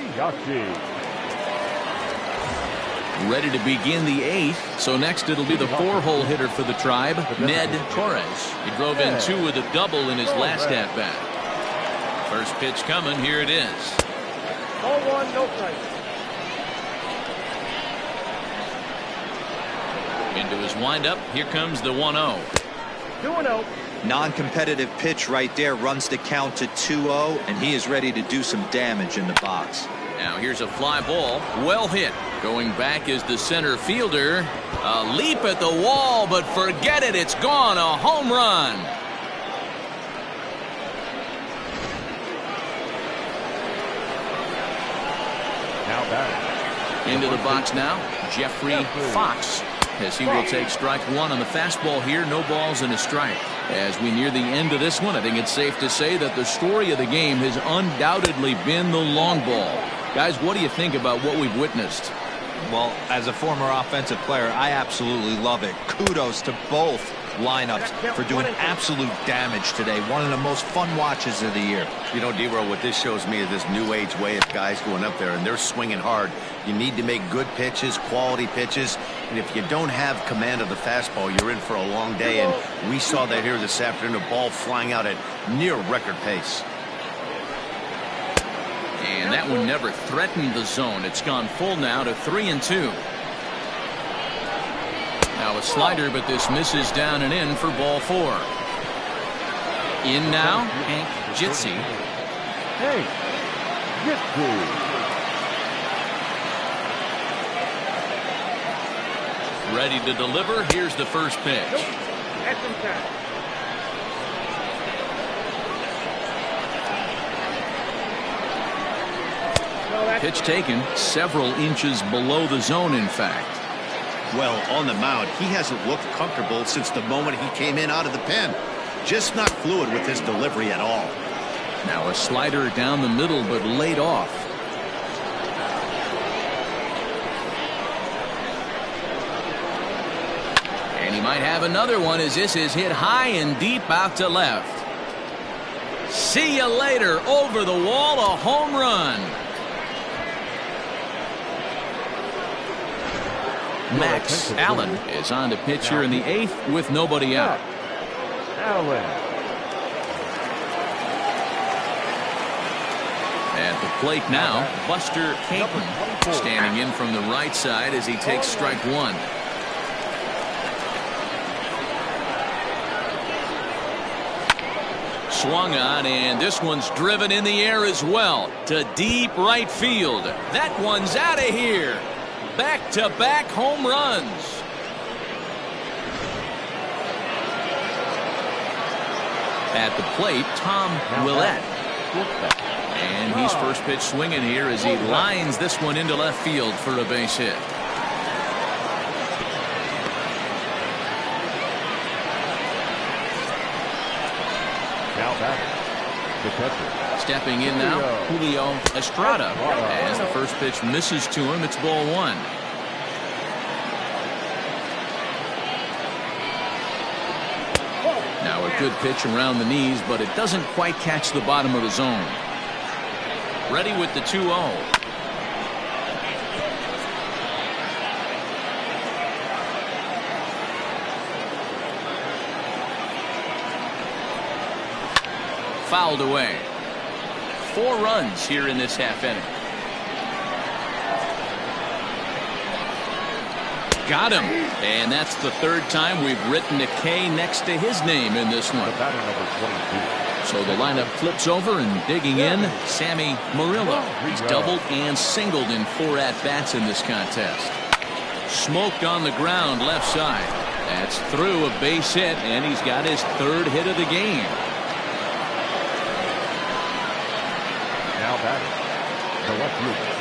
Ready to begin the 8th. So next it'll be the 4-hole hitter for the Tribe, Ned Torres. He drove in 2 with a double in his last at-bat. First pitch coming. Here it is. 0-1, no strike. Into his windup. Here comes the 1-0. 2-0. Non-competitive pitch right there, runs the count to 2-0, and he is ready to do some damage in the box. Now here's a fly ball, well hit. Going back is the center fielder. A leap at the wall, but forget it, it's gone. A home run. Now batting. Into the box now, Jeffrey Fox, as he will take strike 1 on the fastball here. No balls and a strike. As we near the end of this one, I think it's safe to say that the story of the game has undoubtedly been the long ball. Guys, what do you think about what we've witnessed? Well, as a former offensive player, I absolutely love it. Kudos to both lineups for doing absolute damage today. One of the most fun watches of the year. You know, D-Roll, what this shows me is this new age way of guys going up there, and they're swinging hard. You need to make good pitches, quality pitches, and if you don't have command of the fastball, you're in for a long day, and we saw that here this afternoon, a ball flying out at near record pace. And that one never threatened the zone. It's gone full now to 3-2. Now a slider, but this misses down and in for ball 4. In now, Hank Jitsi. Hey, Jitsi. Ready to deliver. Here's the first pitch. Pitch taken several inches below the zone, in fact. Well, on the mound, he hasn't looked comfortable since the moment he came in out of the pen. Just not fluid with his delivery at all. Now a slider down the middle, but laid off. he might have another one as this is hit high and deep out to left. See you later. Over the wall, a home run. Max Allen is on to pitch here in the 8th with nobody out. Allen. At the plate now, Buster Caton standing in from the right side as he takes strike one. Swung on, and this one's driven in the air as well to deep right field. That one's out of here. Back-to-back home runs. At the plate, Tom Willett. And he's first pitch swinging here as he lines this one into left field for a base hit. Stepping in now, Julio Estrada. As the first pitch misses to him, it's ball one. Now a good pitch around the knees, but it doesn't quite catch the bottom of the zone. Ready with the 2-0. Fouled away. 4 runs here in this half inning. Got him. And that's the 3rd time we've written a K next to his name in this one. So the lineup flips over, and digging in, Sammy Murillo. He's doubled and singled in 4 at-bats in this contest. Smoked on the ground left side. That's through a base hit, and he's got his 3rd hit of the game. Now batting, the left fielder,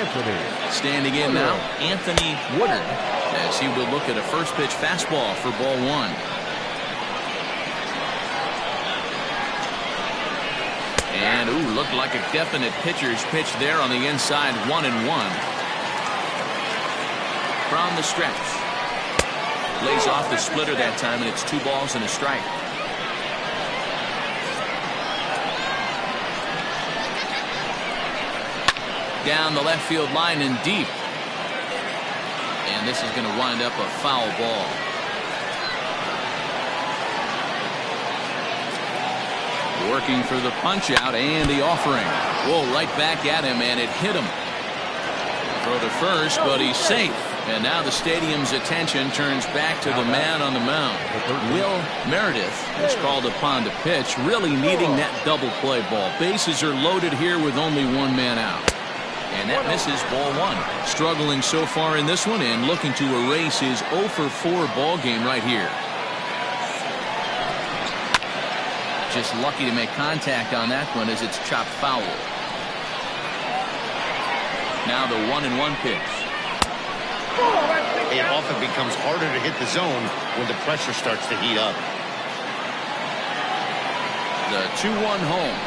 Anthony. Standing in now, Anthony Woodard, as he will look at a first pitch fastball for ball one. And looked like a definite pitcher's pitch there on the inside, 1-1. From the stretch. Lays off the splitter that time, and it's 2 balls and a strike. Down the left field line and deep. And this is going to wind up a foul ball. Working for the punch out and the offering. Whoa, right back at him, and it hit him. Throw to first, but he's safe. And now the stadium's attention turns back to the man on the mound. Will Meredith is called upon to pitch, really needing that double play ball. Bases are loaded here with only 1 man out. And that misses ball one. Struggling so far in this one and looking to erase his 0 for 4 ball game right here. Just lucky to make contact on that one as it's chopped foul. Now the 1-1 pitch. It often becomes harder to hit the zone when the pressure starts to heat up. The 2-1 home.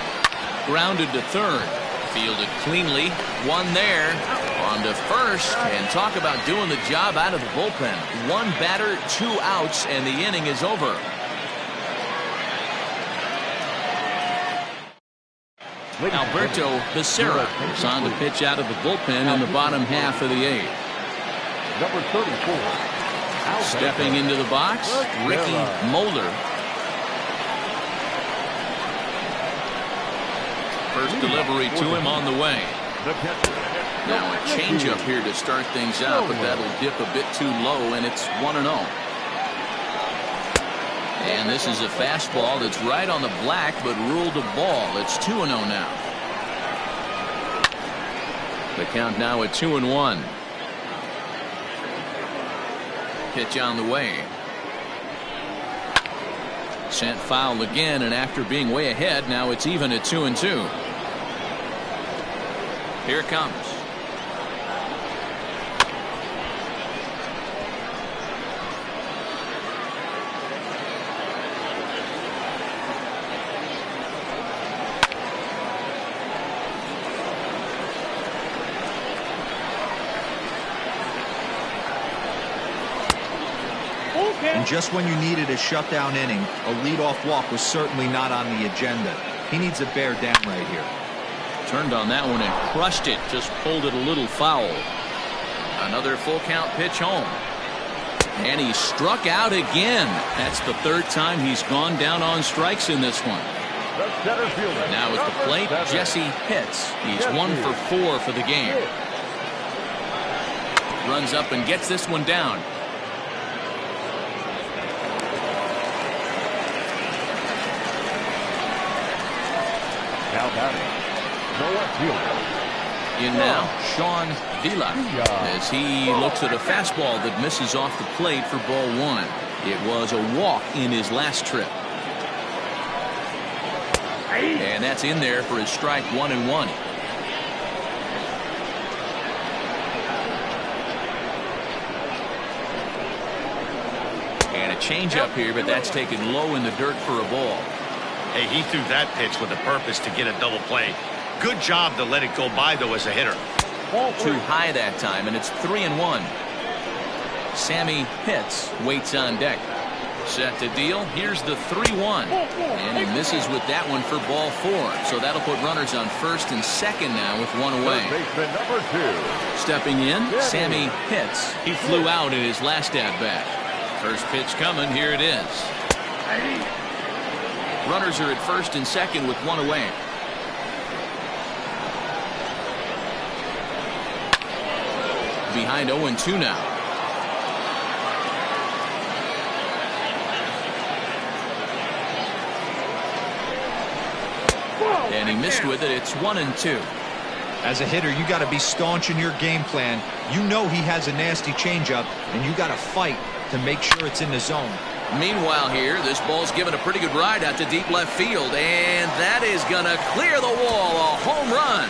Grounded to third. Fielded cleanly. One there. On to first. And talk about doing the job out of the bullpen. 1 batter, 2 outs, and the inning is over. Alberto Becerra is on to pitch out of the bullpen in the bottom half of the 8th. Number 34. Stepping into the box, Ricky Moeller. First delivery to him on the way. Now a changeup here to start things out, but that'll dip a bit too low, and it's 1-0. And this is a fastball that's right on the black, but ruled a ball. It's 2-0 now. The count now at 2-1. Pitch on the way. Sent foul again, and after being way ahead, now it's even at 2-2. Here it comes. And just when you needed a shutdown inning, a leadoff walk was certainly not on the agenda. He needs to bear down right here. Turned on that one and crushed it. Just pulled it a little foul. Another full count pitch home. And he struck out again. That's the third time he's gone down on strikes in this one. Now at the plate, Jesse Pitts. He's 1 for 4 for the game. Runs up and gets this one down. Now batting, the left fielder. In now, Sean Vila, as he looks at a fastball that misses off the plate for ball 1. It was a walk in his last trip. And that's in there for his strike 1-1. And a changeup here, but that's taken low in the dirt for a ball. Hey, he threw that pitch with a purpose to get a double play. Good job to let it go by, though, as a hitter. Too high that time, and it's 3-1. Sammy Pitts waits on deck. Set to deal. Here's the 3-1. And he misses with that one for ball 4. So that'll put runners on first and second now with one away. Baseman number 2. Stepping in, Sammy Pitts. He flew out in his last at-bat. First pitch coming. Here it is. Runners are at first and second with one away. Behind 0-2 now. And he missed with it. It's 1-2. As a hitter, you got to be staunch in your game plan. You know he has a nasty changeup, and you got to fight to make sure it's in the zone. Meanwhile here, this ball's given a pretty good ride out to deep left field, and that is going to clear the wall. A home run.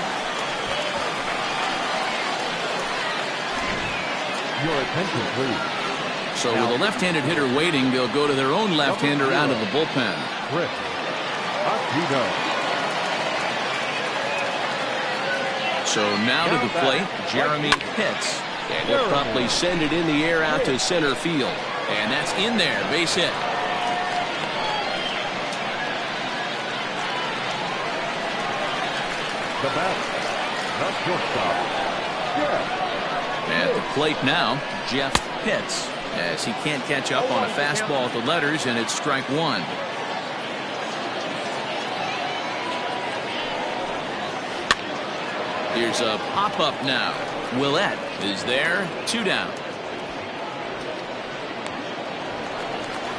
Your attention, please. So with a left-handed hitter waiting, they'll go to their own left-hander out of the bullpen. Chris Aquino. So now to the plate, Jeremy Pitts. And he'll promptly send it in the air out to center field. And that's in there, base hit. The batter, the shortstop, Jeff. At the plate now, Jeff Pitts, as he can't catch up on a fastball at the letters, and it's strike 1. Here's a pop-up now. Willett is there, 2 down.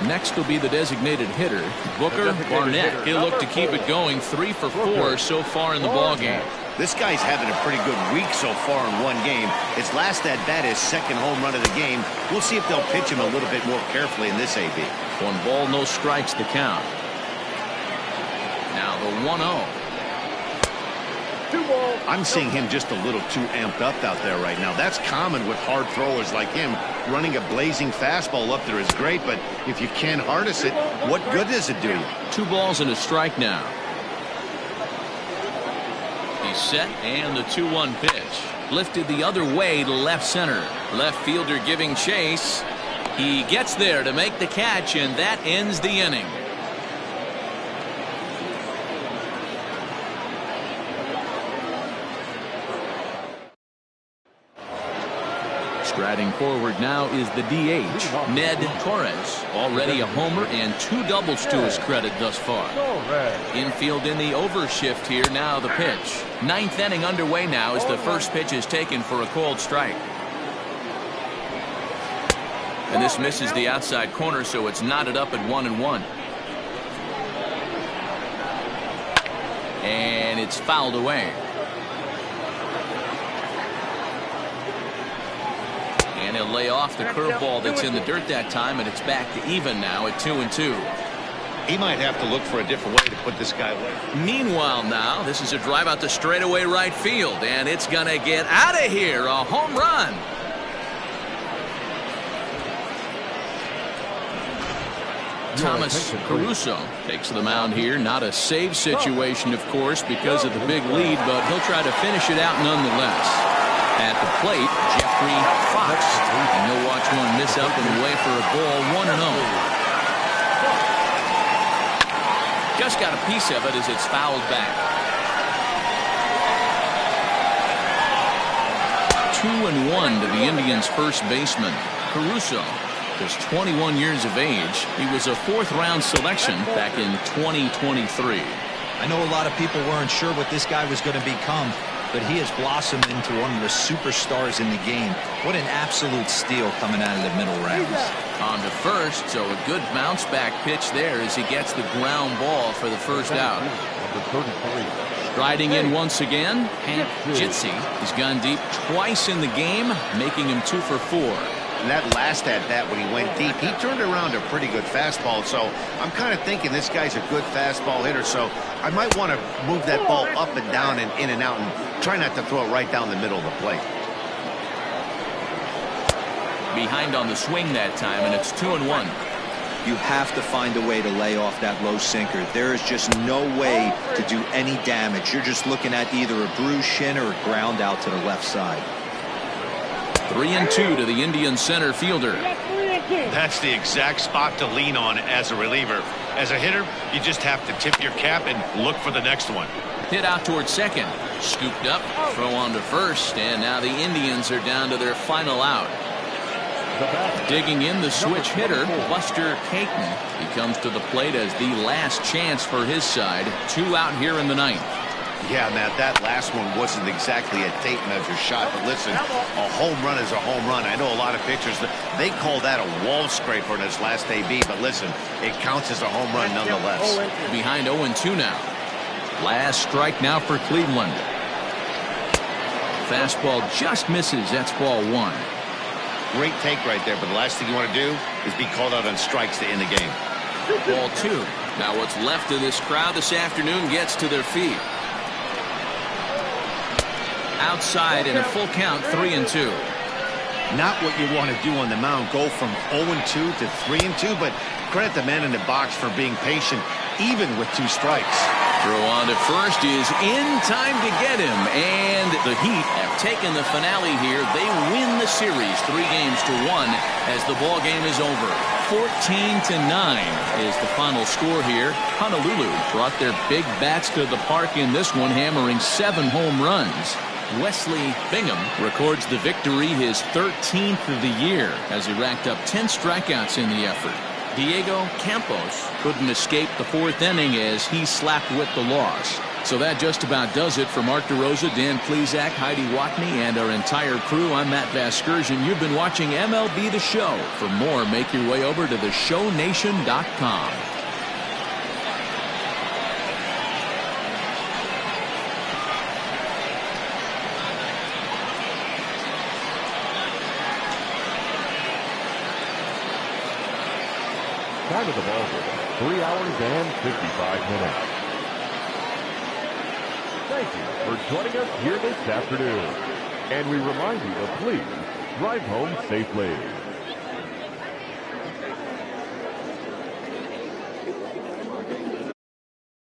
Next will be the designated hitter, Booker Barnett. He'll look to keep it going, 3 for 4 so far in the ballgame. This guy's having a pretty good week so far in one game. His last at-bat is second home run of the game. We'll see if they'll pitch him a little bit more carefully in this AB. 1 ball, no strikes the count. Now the 1-0. I'm seeing him just a little too amped up out there right now. That's common with hard throwers like him. Running a blazing fastball up there is great, but if you can't harness it, what good does it do you? 2 balls and a strike now. He's set, and the 2-1 pitch. Lifted the other way to left center. Left fielder giving chase. He gets there to make the catch, and that ends the inning. Striding forward now is the DH, Ned Torres. Already a homer and 2 doubles to his credit thus far. Infield in the overshift here. Now the pitch. 9th inning underway now as the first pitch is taken for a called strike. And this misses the outside corner, so it's knotted up at 1-1. And it's fouled away. And he'll lay off the curveball that's in the dirt that time, and it's back to even now at 2-2. He might have to look for a different way to put this guy away. Meanwhile now, this is a drive out to straightaway right field, and it's going to get out of here. A home run. Thomas Caruso takes the mound here. Not a save situation, of course, because of the big lead, but he'll try to finish it out nonetheless. At the plate, Jeffrey Fox. And he'll watch one miss up and away for a ball, 1-0. Just got a piece of it as it's fouled back. 2-1 to the Indians' first baseman, Caruso. Is 21 years of age. He was a fourth-round selection back in 2023. I know a lot of people weren't sure what this guy was going to become, but he has blossomed into one of the superstars in the game. What an absolute steal coming out of the middle rounds. On to first, so a good bounce back pitch there as he gets the ground ball for the first out. Striding in once again, Hank Jitsi. He's gone deep twice in the game, making him 2 for 4. And that last at bat when he went deep, he turned around a pretty good fastball. So I'm kind of thinking this guy's a good fastball hitter. So I might want to move that ball up and down and in and out and try not to throw it right down the middle of the plate. Behind on the swing that time, and it's 2-1. You have to find a way to lay off that low sinker. There is just no way to do any damage. You're just looking at either a bruised shin or a ground out to the left side. 3-2 to the Indian center fielder. That's the exact spot to lean on as a reliever. As a hitter, you just have to tip your cap and look for the next one. Hit out towards second. Scooped up, throw on to first, and now the Indians are down to their final out. Digging in the switch hitter, Buster Caton. He comes to the plate as the last chance for his side. 2 out here in the ninth. Yeah, Matt, that last one wasn't exactly a tape measure shot, but listen, a home run is a home run. I know a lot of pitchers, they call that a wall scraper in its last AB, but listen, it counts as a home run nonetheless. Behind 0-2 now. Last strike now for Cleveland. Fastball just misses. That's ball 1. Great take right there, but the last thing you want to do is be called out on strikes to end the game. Ball 2. Now what's left of this crowd this afternoon gets to their feet. Outside in a full count, 3-2. Not what you want to do on the mound, go from 0-2 to 3-2, but credit the man in the box for being patient, even with 2 strikes. Throw on to first is in time to get him, and the Heat have taken the finale here. They win the series 3-1 as the ball game is over. 14-9 is the final score here. Honolulu brought their big bats to the park in this one, hammering 7 home runs. Wesley Bingham records the victory, his 13th of the year, as he racked up 10 strikeouts in the effort. Diego Campos couldn't escape the 4th inning as he slapped with the loss. So that just about does it for Mark DeRosa, Dan Plesac, Heidi Watney, and our entire crew. I'm Matt Vasgersian. You've been watching MLB The Show. For more, make your way over to theshownation.com. Time of the ball game, 3 hours and 55 minutes. Thank you for joining us here this afternoon. And we remind you to please drive home safely.